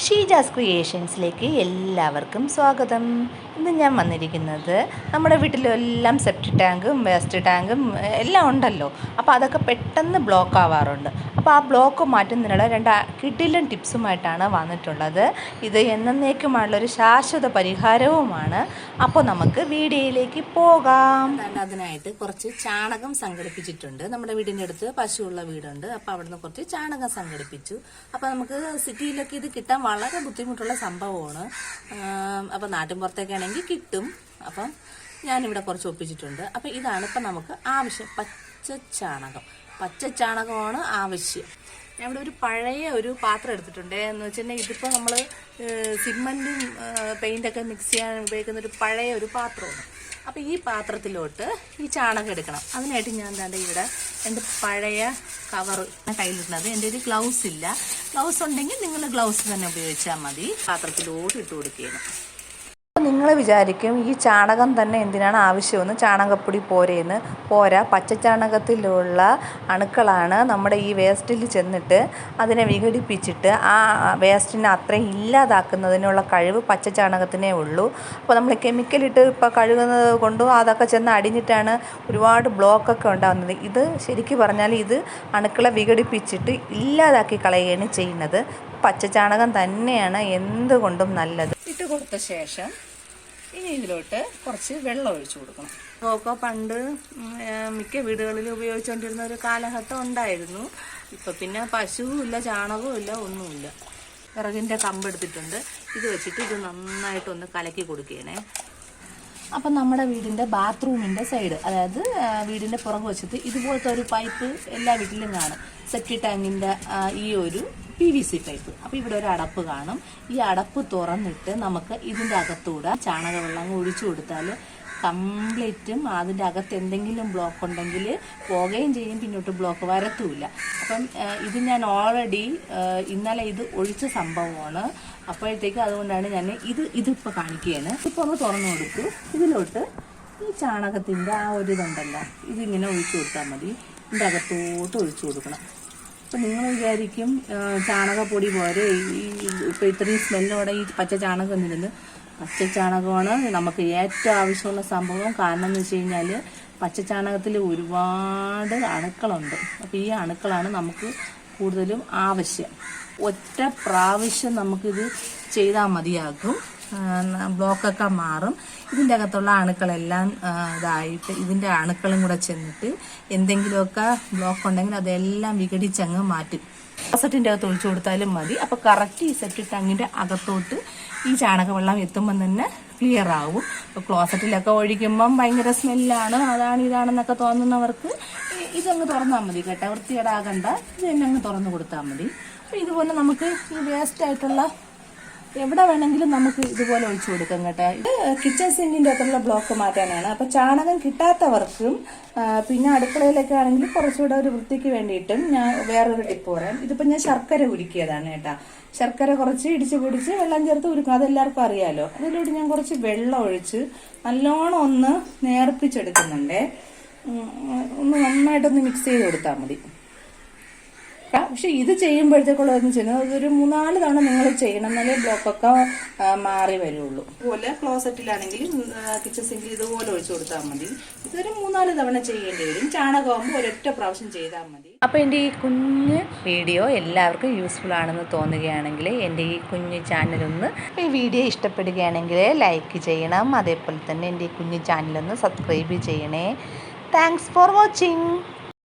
ഷീജാസ് ക്രിയേഷൻസിലേക്ക് എല്ലാവർക്കും സ്വാഗതം. ഇന്ന് ഞാൻ വന്നിരിക്കുന്നത് നമ്മുടെ വീട്ടിലെല്ലാം സെപ്റ്റിക് ടാങ്കും വേസ്റ്റ് ടാങ്കും എല്ലാം ഉണ്ടല്ലോ. അപ്പോൾ അതൊക്കെ പെട്ടെന്ന് ബ്ലോക്ക് ആവാറുണ്ട്. അപ്പോൾ ആ ബ്ലോക്ക് മാറ്റുന്നതിനുള്ള രണ്ട് കിടിലൻ ടിപ്സുമായിട്ടാണ് വന്നിട്ടുള്ളത്. ഇത് എന്നേക്കുമായുള്ളൊരു ശാശ്വത പരിഹാരവുമാണ്. അപ്പോൾ നമുക്ക് വീഡിയോയിലേക്ക് പോകാം. അതിനായിട്ട് കുറച്ച് ചാണകം സംഘടിപ്പിച്ചിട്ടുണ്ട്. നമ്മുടെ വീടിൻ്റെ അടുത്ത് പശുവുള്ള വീടുണ്ട്. അപ്പോൾ അവിടുന്ന് കുറച്ച് ചാണകം സംഘടിപ്പിച്ചു. അപ്പോൾ നമുക്ക് സിറ്റിയിലൊക്കെ ഇത് കിട്ടാൻ വളരെ ബുദ്ധിമുട്ടുള്ള സംഭവമാണ്. അപ്പം നാട്ടിൻപുറത്തൊക്കെ ആണെങ്കിൽ കിട്ടും. അപ്പം ഞാനിവിടെ കുറച്ച് ഒപ്പിച്ചിട്ടുണ്ട്. അപ്പം ഇതാണ് ഇപ്പം നമുക്ക് ആവശ്യം. പച്ചച്ചാണകമാണ് ആവശ്യം. ഞാൻ ഇവിടെ ഒരു പഴയ ഒരു പാത്രം എടുത്തിട്ടുണ്ട്. എന്ന് വെച്ചിട്ടുണ്ടെങ്കിൽ ഇതിപ്പോൾ നമ്മൾ സിമെൻറ്റും പെയിൻ്റൊക്കെ മിക്സ് ചെയ്യാൻ ഉപയോഗിക്കുന്ന ഒരു പഴയ ഒരു പാത്രമാണ്. അപ്പോൾ ഈ പാത്രത്തിലോട്ട് ഈ ചാണകം എടുക്കണം. അതിനായിട്ട് ഞാൻ എന്താ ഇവിടെ എൻ്റെ പഴയ കവർ കയ്യിലിട്ടുന്നത്. എൻ്റെ ഒരു ഗ്ലൗസ് ഇല്ല. ഗ്ലൗസ് ഉണ്ടെങ്കിൽ നിങ്ങൾ ഗ്ലൗസ് തന്നെ ഉപയോഗിച്ചാൽ മതി. പാത്രത്തിലോട്ട് ഇട്ട് കൊടുക്കുകയാണ്. നിങ്ങൾ വിചാരിക്കും ഈ ചാണകം തന്നെ എന്തിനാണ് ആവശ്യമെന്ന്, ചാണകപ്പൊടി പോരാ. പച്ചച്ചാണകത്തിലുള്ള അണുക്കളാണ് നമ്മുടെ ഈ വേസ്റ്റിൽ ചെന്നിട്ട് അതിനെ വിഘടിപ്പിച്ചിട്ട് ആ വേസ്റ്റിനെ അത്രയും ഇല്ലാതാക്കുന്നതിനുള്ള കഴിവ് പച്ചച്ചാണകത്തിനേ ഉള്ളൂ. അപ്പോൾ നമ്മൾ കെമിക്കലിട്ട് ഇപ്പോൾ കഴുകുന്നത് കൊണ്ടും അതൊക്കെ ചെന്ന് അടിഞ്ഞിട്ടാണ് ഒരുപാട് ബ്ലോക്കൊക്കെ ഉണ്ടാകുന്നത്. ഇത് ശരിക്കും പറഞ്ഞാൽ ഇത് അണുക്കളെ വിഘടിപ്പിച്ചിട്ട് ഇല്ലാതാക്കി കളയുകയാണ് ചെയ്യുന്നത്. പച്ചച്ചാണകം തന്നെയാണ് എന്തുകൊണ്ടും നല്ലത്. ഇട്ട് കൊടുത്ത ശേഷം ഇനി ഇതിലോട്ട് കുറച്ച് വെള്ളം ഒഴിച്ചു കൊടുക്കണം. ഒക്കെ പണ്ട് മിക്ക വീടുകളിൽ ഉപയോഗിച്ചുകൊണ്ടിരുന്ന ഒരു കാലഘട്ടം ഉണ്ടായിരുന്നു. ഇപ്പം പിന്നെ പശുവും ഇല്ല, ചാണകവും ഇല്ല, ഒന്നുമില്ല. വിറകിൻ്റെ കമ്പ് എടുത്തിട്ടുണ്ട്. ഇത് വെച്ചിട്ട് ഇത് നന്നായിട്ടൊന്ന് കലക്കി കൊടുക്കുകയാണേ. അപ്പം നമ്മുടെ വീടിൻ്റെ ബാത്റൂമിൻ്റെ സൈഡ്, അതായത് വീടിൻ്റെ പുറകു വശത്ത് ഇതുപോലത്തെ ഒരു പൈപ്പ് എല്ലാ വീട്ടിലും കാണും. സെപ്റ്റിക് ടാങ്കിൻ്റെ ഈ ഒരു PVC പൈപ്പ്. അപ്പോൾ ഇവിടെ ഒരു അടപ്പ് കാണും. ഈ അടപ്പ് തുറന്നിട്ട് നമുക്ക് ഇതിൻ്റെ അകത്തൂടെ ചാണകവെള്ളം ഒഴിച്ചു കൊടുത്താൽ കംപ്ലീറ്റും അതിൻ്റെ അകത്ത് എന്തെങ്കിലും ബ്ലോക്ക് ഉണ്ടെങ്കിൽ പോകുകയും ചെയ്യും, പിന്നോട്ട് ബ്ലോക്ക് വരത്തുമില്ല. അപ്പം ഇത് ഞാൻ ഓൾറെഡി ഇന്നലെ ഇത് ഒഴിച്ച സംഭവമാണ്. അപ്പോഴത്തേക്ക് അതുകൊണ്ടാണ് ഞാൻ ഇതിപ്പോൾ കാണിക്കുകയാണ്. ഇപ്പോൾ ഒന്ന് തുറന്നു കൊടുത്തു. ഇതിലോട്ട് ഈ ചാണകത്തിൻ്റെ ആ ഒരു ഇതുണ്ടല്ലോ, ഇതിങ്ങനെ ഒഴിച്ചു കൊടുത്താൽ മതി. ഇതിൻ്റെ അകത്തോട്ട് ഒഴിച്ചു കൊടുക്കണം. അപ്പം നിങ്ങൾ വിചാരിക്കും ചാണകപ്പൊടി പോരെ, ഇപ്പോൾ ഇത്രയും സ്മെല്ലോടെ ഈ പച്ച ചാണകം എന്നിരുന്ന്. പച്ചച്ചാണകമാണ് നമുക്ക് ഏറ്റവും ആവശ്യമുള്ള സംഭവം. കാരണം എന്ന് വെച്ച് കഴിഞ്ഞാൽ പച്ചച്ചാണകത്തിൽ ഒരുപാട് അണുക്കളുണ്ട്. അപ്പോൾ ഈ അണുക്കളാണ് നമുക്ക് കൂടുതലും ആവശ്യം. ഒറ്റ പ്രാവശ്യം നമുക്കിത് ചെയ്താൽ മതിയാകും, ബ്ലോക്കൊക്കെ മാറും. ഇതിൻ്റെ അകത്തുള്ള അണുക്കളെല്ലാം ഇതായിട്ട് ഇതിൻ്റെ അണുക്കളും കൂടെ ചെന്നിട്ട് എന്തെങ്കിലുമൊക്കെ ബ്ലോക്ക് ഉണ്ടെങ്കിൽ അതെല്ലാം വിഘടിച്ചങ്ങ് മാറ്റും. ക്ലോസറ്റിൻ്റെ അകത്ത് ഒഴിച്ചു കൊടുത്താലും മതി. അപ്പോൾ കറക്റ്റ് ഈ സെപ്റ്റിക് ടാങ്കിൻ്റെ അകത്തോട്ട് ഈ ചാണകവെള്ളം എത്തുമ്പം തന്നെ ക്ലിയർ ആവും. ഇപ്പോൾ ക്ലോസറ്റിലൊക്കെ ഒഴിക്കുമ്പം ഭയങ്കര സ്മെല്ലാണ്, ഇതാണെന്നൊക്കെ തോന്നുന്നവർക്ക് ഇതങ്ങ് തുറന്നാൽ മതി കേട്ടോ. വൃത്തികേടാകണ്ട, ഇത് തന്നെ അങ്ങ് തുറന്ന് കൊടുത്താൽ മതി. അപ്പോൾ ഇതുപോലെ നമുക്ക് ഈ വേസ്റ്റ് ആയിട്ടുള്ള എവിടെ വേണമെങ്കിലും നമുക്ക് ഇതുപോലെ ഒഴിച്ചു കൊടുക്കാം കേട്ടോ. ഇത് കിച്ചൺ സിങ്കിൻ്റെ അകത്തുള്ള ബ്ലോക്ക് മാറ്റാനാണ്. അപ്പോൾ ചാണകം കിട്ടാത്തവർക്കും പിന്നെ അടുക്കളയിലൊക്കെ ആണെങ്കിൽ കുറച്ചുകൂടെ ഒരു വൃത്തിക്ക് വേണ്ടിയിട്ടും ഞാൻ വേറൊരു ടിപ്പ് പറയാം. ഇതിപ്പോൾ ഞാൻ ശർക്കര ഉരുക്കിയതാണ് കേട്ടോ. ശർക്കര കുറച്ച് ഇടിച്ച് പിടിച്ച് വെള്ളം ചേർത്ത് ഉരുക്കും, അതെല്ലാവർക്കും അറിയാലോ. അതിലൂടെ ഞാൻ കുറച്ച് വെള്ളം ഒഴിച്ച് നല്ലോണം ഒന്ന് നേർപ്പിച്ചെടുക്കുന്നുണ്ടേ. ഒന്ന് നന്നായിട്ടൊന്ന് മിക്സ് ചെയ്ത് കൊടുത്താൽ മതി. പക്ഷെ ഇത് ചെയ്യുമ്പോഴത്തേക്കുള്ളതെന്ന് വെച്ചാൽ അതൊരു 3-4 തവണ നിങ്ങൾ ചെയ്യണം, എന്നാലേ ബ്ലോക്കൊക്കെ മാറി വരുള്ളൂ. അതുപോലെ ക്ലോസറ്റിലാണെങ്കിലും കിച്ചൺ സിങ്കിൽ ഇതുപോലെ ഒഴിച്ചു കൊടുത്താൽ മതി. ഇതൊരു 3-4 തവണ ചെയ്യേണ്ടി വരും. ചാണകമാകുമ്പോൾ ഒരൊറ്റ പ്രാവശ്യം ചെയ്താൽ മതി. അപ്പോൾ എൻ്റെ ഈ കുഞ്ഞ് വീഡിയോ എല്ലാവർക്കും യൂസ്ഫുൾ ആണെന്ന് തോന്നുകയാണെങ്കിൽ എൻ്റെ ഈ കുഞ്ഞ് ചാനലൊന്ന്, ഈ വീഡിയോ ഇഷ്ടപ്പെടുകയാണെങ്കിൽ ലൈക്ക് ചെയ്യണം. അതേപോലെ തന്നെ എൻ്റെ ഈ കുഞ്ഞ് ചാനലൊന്ന് സബ്സ്ക്രൈബ് ചെയ്യണേ. Thanks for watching.